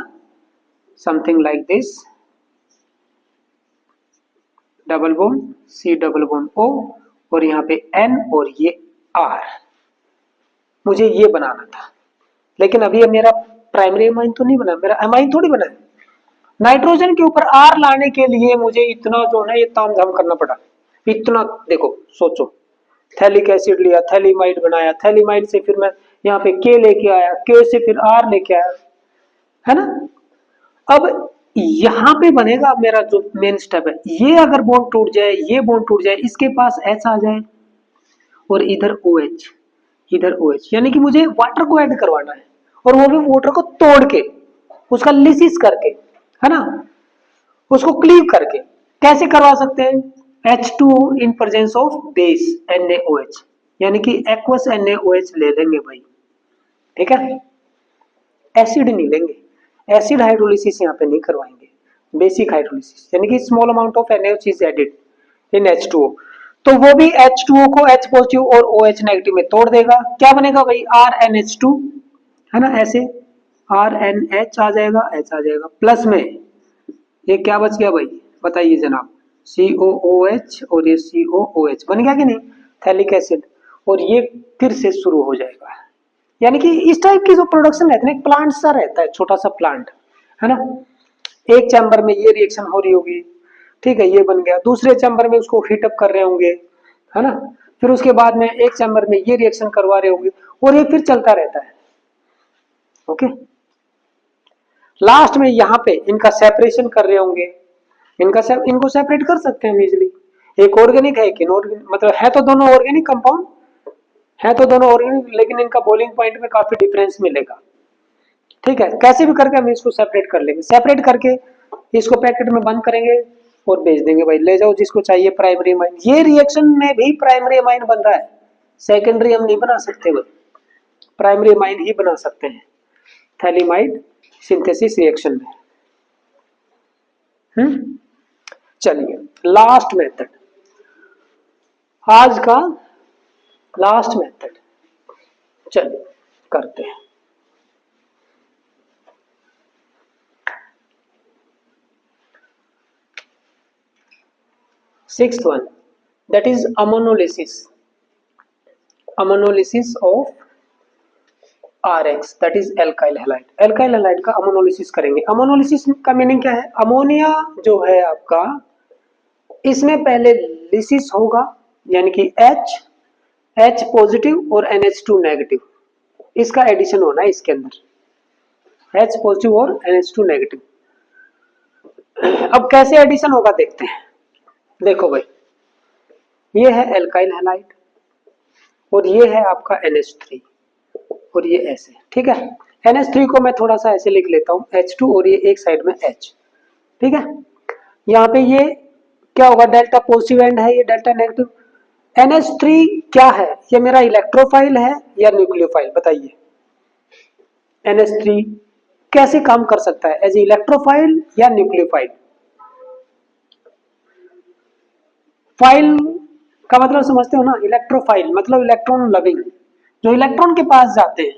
something like this, double bond C double bond O, और यहाँ पे N और ये R। मुझे ये बनाना था, लेकिन अभी ये मेरा प्राइमरी अमाइन तो नहीं बना, मेरा अमाइन थोड़ी बना है। नाइट्रोजन के ऊपर R लाने के लिए मुझे इतना जो है ये तामझाम करना पड़ा, इतना देखो, सोचो, थैलिक एसिड लिया, थैलीमाइड बनाया, थैलीमाइड से फिर मैं यहाँ पे K लेके आया, K से फिर R लेके आया, है ना। अब यहाँ पे बनेगा मेरा जो मेन स्टेप है, ये अगर बॉन्ड टूट जाए, ये बॉन्ड टूट जाए, इसके पास H आ जाए और इधर OH, इधर OH, यानी कि मुझे वाटर को ऐड करवाना है, और वो भी वाटर को तोड़ के, उसका लिसिस करके, है ना, उसको क्लीव करके। कैसे करवा सकते हैं, H2O in presence of base NaOH, यानी कि एक्वस NaOH ले लेंगे भाई, ठीक है, एसिड नहीं लेंगे, एसिड हाइड्रोलिसिस यहाँ पे नहीं करवाएंगे, बेसिक हाइड्रोलिसिस, यानी कि small amount of NaOH is added in H2O, तो वो भी H2O को H पॉजिटिव और OH नेगेटिव में तोड़ देगा, क्या बनेगा भाई, RNH2, है ना, ऐसे RNH आ जाएगा, H आ जाएगा, प्लस में ये क्या बच गया भाई, बताइए जनाब, COOH, और ये COOH बन गया कि नहीं, थैलिक एसिड, और ये फिर से शुरू हो जाएगा। यानी कि इस टाइप की जो प्रोडक्शन रहती है ना, प्लांट सा रहता है, छोटा सा प्लांट, है ना, एक चैम्बर में ये रिएक्शन हो रही होगी, ठीक है, ये बन गया, दूसरे चैम्बर में उसको हीटअप कर रहे होंगे, है ना, फिर उसके बाद में एक चैम्बर में ये रिएक्शन करवा रहे होंगे, और ये फिर चलता रहता है, ओके। लास्ट में यहाँ पे इनका सेपरेशन कर रहे होंगे, इनको सेपरेट कर सकते हैं हम इजिली, एक ऑर्गेनिक है, एक इनऑर्गेनिक, मतलब है तो दोनों ऑर्गेनिक कंपाउंड, है तो दोनों ऑर्गेनिक, लेकिन इनका बॉइलिंग पॉइंट में काफी डिफरेंस मिलेगा, ठीक है। कैसे भी करके हम इसको सेपरेट कर लेंगे, सेपरेट करके इसको पैकेट में बंद करेंगे और बेच देंगे भाई, ले जाओ जिसको चाहिए प्राइमरी अमाइन। ये रिएक्शन में भी प्राइमरी अमाइन बन रहा है, सेकेंडरी हम नहीं बना सकते, भाई प्राइमरी अमाइन ही बना सकते हैं थैलीमाइड सिंथेसिस रिएक्शन में। चलिए लास्ट मेथड, आज का लास्ट मेथड, चलिए करते हैं। Sixth one, that is ammonolysis, ammonolysis of RX, that is alkyl halide, alkyl halide का अमोनोलिसिस करेंगे। अमोनोलिसिस का मीनिंग क्या है? अमोनिया जो है आपका, इसमें पहले लिसिस होगा, यानी कि H पॉजिटिव और NH2 नेगेटिव, इसका एडिशन होना है इसके अंदर, H पॉजिटिव और NH2 नेगेटिव। अब कैसे एडिशन होगा देखते हैं। देखो भाई, ये है एल्काइल हैलाइड और ये है आपका NH3 और ये ऐसे, ठीक है। NH3 को मैं थोड़ा सा ऐसे लिख लेता हूँ H2 और ये एक साइड में H, ठीक है। यहाँ पे ये क्या होगा, डेल्टा पॉजिटिव एंड है, ये डेल्टा नेगेटिव। NH3 क्या है, ये मेरा इलेक्ट्रोफाइल है या न्यूक्लियोफाइल, बताइए। NH3 कैसे काम कर सकता है, एज इलेक्ट्रोफाइल या न्यूक्लियोफाइल? फाइल का मतलब समझते हो ना, इलेक्ट्रोफाइल मतलब इलेक्ट्रॉन लविंग, जो इलेक्ट्रॉन के पास जाते हैं।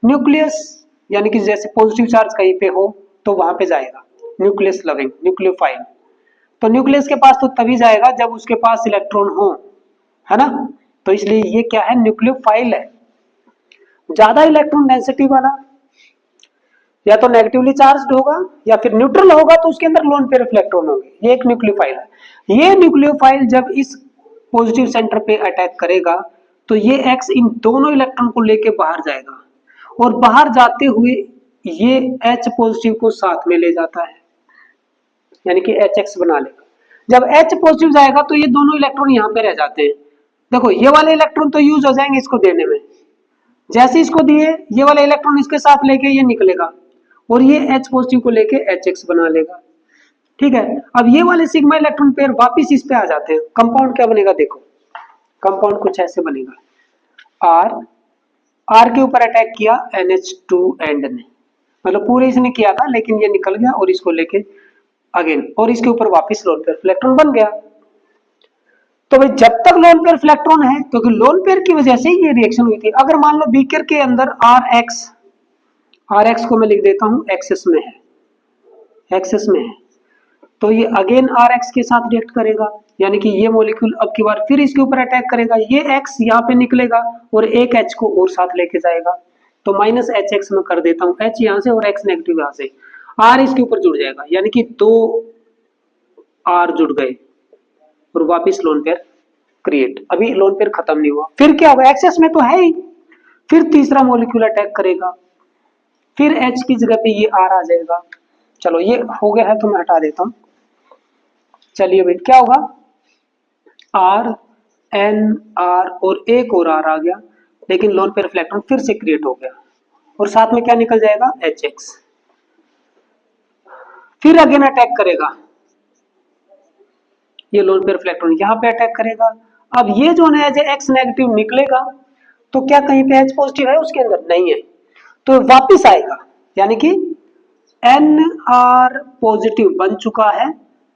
न्यूक्लियस यानी कि जैसे पॉजिटिव चार्ज कहीं पे हो तो वहां पे जाएगा, न्यूक्लियस लविंग, न्यूक्लियोफाइल। तो न्यूक्लियस के पास तो तभी जाएगा जब उसके पास इलेक्ट्रॉन हो, है ना। तो इसलिए ये क्या है, न्यूक्लियोफाइल है। ज्यादा इलेक्ट्रॉन डेंसिटी वाला या तो नेगेटिवली चार्ज्ड होगा या फिर न्यूट्रल होगा, तो उसके अंदर लोन पेयर ऑफ इलेक्ट्रॉन होंगे, ये एक न्यूक्लियोफाइल है। ये न्यूक्लियोफाइल जब इस पॉजिटिव सेंटर पे अटैक करेगा तो ये X इन दोनों इलेक्ट्रॉन को लेके बाहर जाएगा और बाहर जाते हुए ये H पॉजिटिव को साथ में ले जाता है, यानी कि HX बना लेगा। जब H पॉजिटिव जाएगा तो ये दोनों इलेक्ट्रॉन यहाँ पे रह जाते हैं। देखो ये वाले इलेक्ट्रॉन तो यूज हो जाएंगे इसको देने में, जैसे इसको दिए ये वाला इलेक्ट्रॉन इसके साथ लेके ये निकलेगा और ये H पॉजिटिव को लेके HX बना लेगा, ठीक है। अब ये वाले सिग्मा इलेक्ट्रॉन पेयर वापिस इस पे आ जाते हैं। कंपाउंड क्या बनेगा, देखो कंपाउंड कुछ ऐसे बनेगा, R के ऊपर अटैक किया NH2 एंड ने, मतलब पूरे इसने किया था लेकिन ये निकल गया और इसको लेके अगेन, और इसके ऊपर वापस लोन पेयर इलेक्ट्रॉन बन गया। तो भाई जब तक लोन पेयर इलेक्ट्रॉन है, क्योंकि लोन पेयर की वजह से ही ये रिएक्शन हुई थी। अगर मान लो बीकर के अंदर RX को मैं लिख देता हूं एक्सेस में है, तो ये अगेन RX के साथ रिएक्ट करेगा, यानी कि ये मॉलिक्यूल अब की बार फिर इसके ऊपर अटैक करेगा, ये X यहाँ पे निकलेगा और एक H को और साथ लेके जाएगा। तो माइनस HX में कर देता हूँ, H यहाँ से और X नेगेटिव यहाँ से, R इसके ऊपर जुड़ जाएगा, यानी कि 2 R जुड़ गए और वापिस लोन पेयर क्रिएट। अभी लोन पेयर खत्म नहीं हुआ, फिर क्या होगा, एक्सेस में तो है ही, फिर तीसरा मॉलिक्यूल अटैक करेगा, फिर H की जगह पे ये R आ जाएगा। चलो ये हो गया है तो मैं हटा देता हूं। चलिए भाई क्या होगा, R N R और एक और R आ गया, लेकिन लोन पेयर इलेक्ट्रॉन फिर से क्रिएट हो गया और साथ में क्या निकल जाएगा, HX। फिर अगेन अटैक करेगा, ये लोन पेयर इलेक्ट्रॉन यहाँ पे अटैक करेगा। अब ये जो है X नेगेटिव निकलेगा तो क्या कहीं पे H पॉजिटिव है उसके अंदर, नहीं है, तो वापिस आएगा, यानी कि NR पॉजिटिव बन चुका है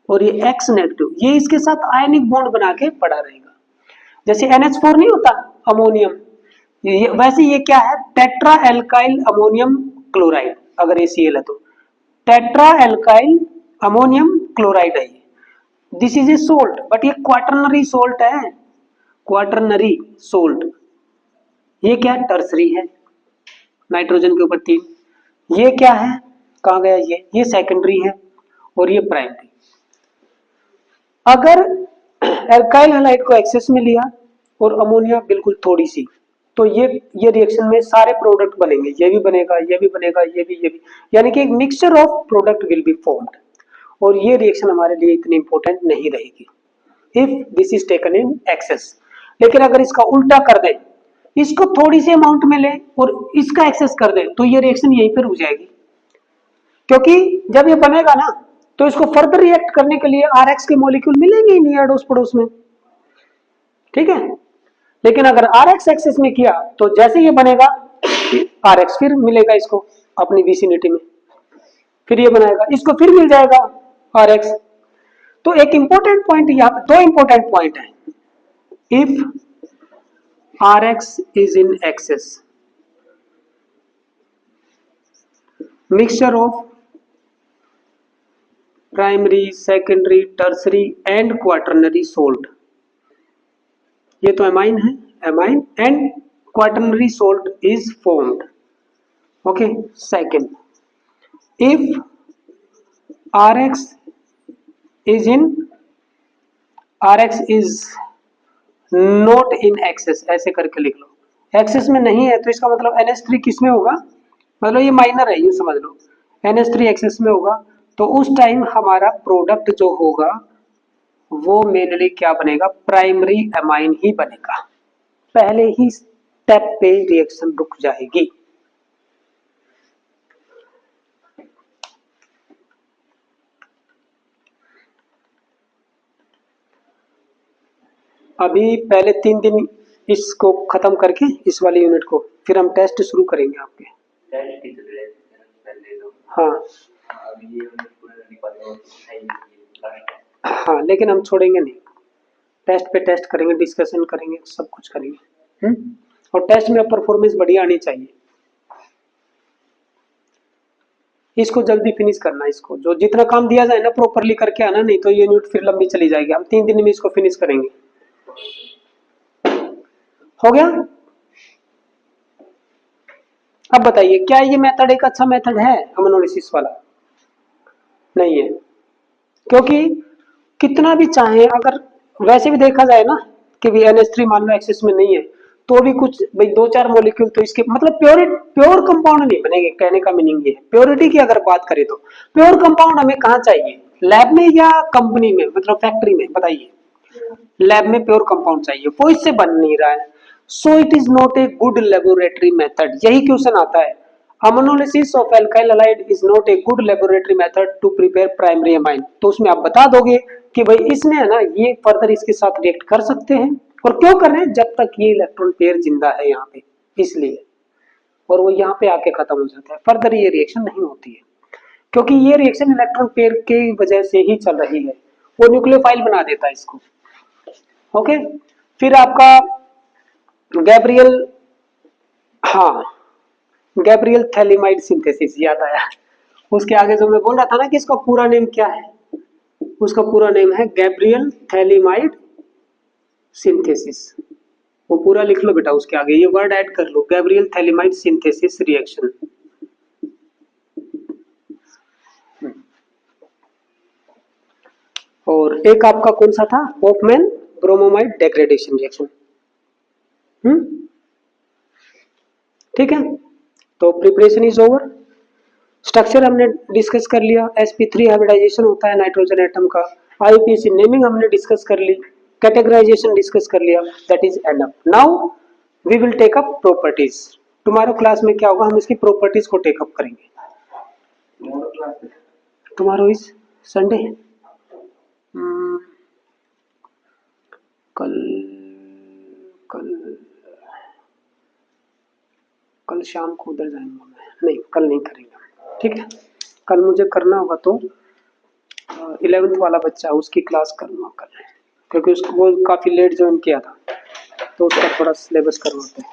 और ये X नेगेटिव, ये इसके साथ आयनिक बॉन्ड बना के पड़ा रहेगा। जैसे NH4 नहीं होता अमोनियम, वैसे ये क्या है, टेट्रा एल्काइल अमोनियम क्लोराइड। अगर ये Cl है तो टेट्रा एल्काइल अमोनियम क्लोराइड है। This is a salt, but ये क्वाटरनरी सोल्ट है, क्वाटरनरी सोल्ट। ये क्या टर्सरी है, नाइट्रोजन के ऊपर 3। ये क्या है, कहाँ गया ये सेकेंडरी है और ये प्राइमरी। अगर एल्काइल हैलाइड को एक्सेस में लिया और अमोनिया बिल्कुल थोड़ी सी, तो ये रिएक्शन में सारे प्रोडक्ट बनेंगे, ये भी बनेगा, ये भी बनेगा, ये भी, यानी कि एक mixture of product will be formed. और ये रिएक्शन हमारे लिए इतनी इंपॉर्टेंट नहीं रहेगी if this is taken in excess. लेकिन अगर इसका उल्टा कर दें, इसको थोड़ी सी अमाउंट में ले और इसका एक्सेस कर दे, तो ये रिएक्शन यहीं पर रुक जाएगी, क्योंकि जब ये बनेगा ना तो इसको फर्दर रिएक्ट करने के लिए RX के मॉलिक्यूल मिलेंगे ही नहीं अड़ोस पड़ोस में, ठीक है। लेकिन अगर RX एक्सेस में किया तो जैसे ये बनेगा RX फिर मिलेगा इसको अपनी विसिनिटी में, फिर ये बनाएगा, इसको फिर मिल जाएगा RX, तो एक इंपॉर्टेंट पॉइंट, यहाँ पे दो इंपॉर्टेंट पॉइंट है। If Rx is in excess, mixture of primary, secondary, tertiary and quaternary salt, ये तो एमाइन है, amine and quaternary salt is formed. Okay, second, if Rx is in, Rx is not in excess, ऐसे करके लिख लो। एक्सेस में नहीं है तो इसका मतलब NH3 किस में होगा, मतलब ये माइनर है, यूं समझ लो NH3 एक्सेस में होगा, तो उस टाइम हमारा प्रोडक्ट जो होगा वो मेनली क्या बनेगा, प्राइमरी एमाइन ही बनेगा। पहले ही स्टेप पे रिएक्शन रुक जाएगी। अभी पहले 3 दिन इसको खत्म करके इस वाली यूनिट को, फिर हम टेस्ट शुरू करेंगे आपके। हाँ हाँ, लेकिन हम छोड़ेंगे नहीं, टेस्ट पे टेस्ट करेंगे, डिस्कशन करेंगे, सब कुछ करेंगे। और टेस्ट में परफॉर्मेंस बढ़िया आनी चाहिए। इसको जल्दी फिनिश करना, इसको जो जितना काम दिया जाए ना प्रॉपरली करके आना, नहीं तो ये यूनिट फिर लंबी चली जाएगी। हम 3 दिन में इसको फिनिश करेंगे। हो गया? अब बताइए, क्या ये मेथड एक अच्छा मेथड है अमोनोलिसिस वाला? नहीं है, क्योंकि कितना भी चाहे, अगर वैसे भी देखा जाए ना कि भी NH3 मान लो एक्सेस में नहीं है, तो भी कुछ भाई 2-4 मॉलिक्यूल तो इसके मतलब प्योर कंपाउंड नहीं बनेंगे। कहने का मीनिंग ये है, प्योरिटी की अगर बात करें तो प्योर कंपाउंड हमें कहाँ चाहिए, लैब में या कंपनी में, मतलब फैक्ट्री में? बताइए, लैब में प्योर कंपाउंड चाहिए, वो इससे बन नहीं रहा है। So it is not a good laboratory method. यही क्वेश्चन आता है, ammonolysis of alkyl halide is not a good laboratory method to prepare primary amine. तो उसमें आप बता दोगे कि भाई इसमें है ना, ये फर्दर इसके साथ रिएक्ट कर सकते हैं, और क्यों कर रहे हैं, जब तक ये इलेक्ट्रॉन पेयर जिंदा है यहाँ पे, इसलिए। और वो यहाँ पे आके खत्म हो जाता है, फर्दर ये रिएक्शन नहीं होती है, क्योंकि ये रिएक्शन इलेक्ट्रॉन पेयर के वजह से ही चल रही है। वो न्यूक्लियोफाइल बना देता है इसको। ओके, फिर आपका गैब्रियल, हाँ गैब्रियल थैलिमाइड सिंथेसिस याद आया। उसके आगे जो मैं बोल रहा था ना कि इसका पूरा नेम क्या है, उसका पूरा नेम है गैब्रियल थैलिमाइड सिंथेसिस। वो पूरा लिख लो बेटा, उसके आगे ये वर्ड ऐड कर लो, गैब्रियल थैलिमाइड सिंथेसिस रिएक्शन। और एक आपका कौन सा था, होफमैन ब्रोमोमाइड डेग्रेडेशन रिएक्शन। ठीक है, तो प्रिपरेशन इज ओवर। स्ट्रक्चर हमने डिस्कस कर लिया, sp3 हाइब्रिडाइजेशन होता है नाइट्रोजन एटम का, IUPAC नेमिंग हमने डिस्कस कर ली, कैटेगराइजेशन डिस्कस कर लिया, that is enough. Now we will take up properties. Tomorrow class में क्या होगा, हम इसकी प्रॉपर्टीज को टेकअप करेंगे। टुमारो इज संडे, कल कल कल शाम को उधर जाएंगे, नहीं कल नहीं करेंगे, ठीक है। कल मुझे करना होगा तो 11th वाला बच्चा उसकी क्लास करूँगा कल, क्योंकि उसको वो काफ़ी लेट ज्वाइन किया था, तो उसका थोड़ा सिलेबस करवाते हैं।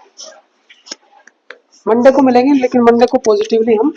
मंडे को मिलेंगे, लेकिन मंडे को पॉजिटिवली हम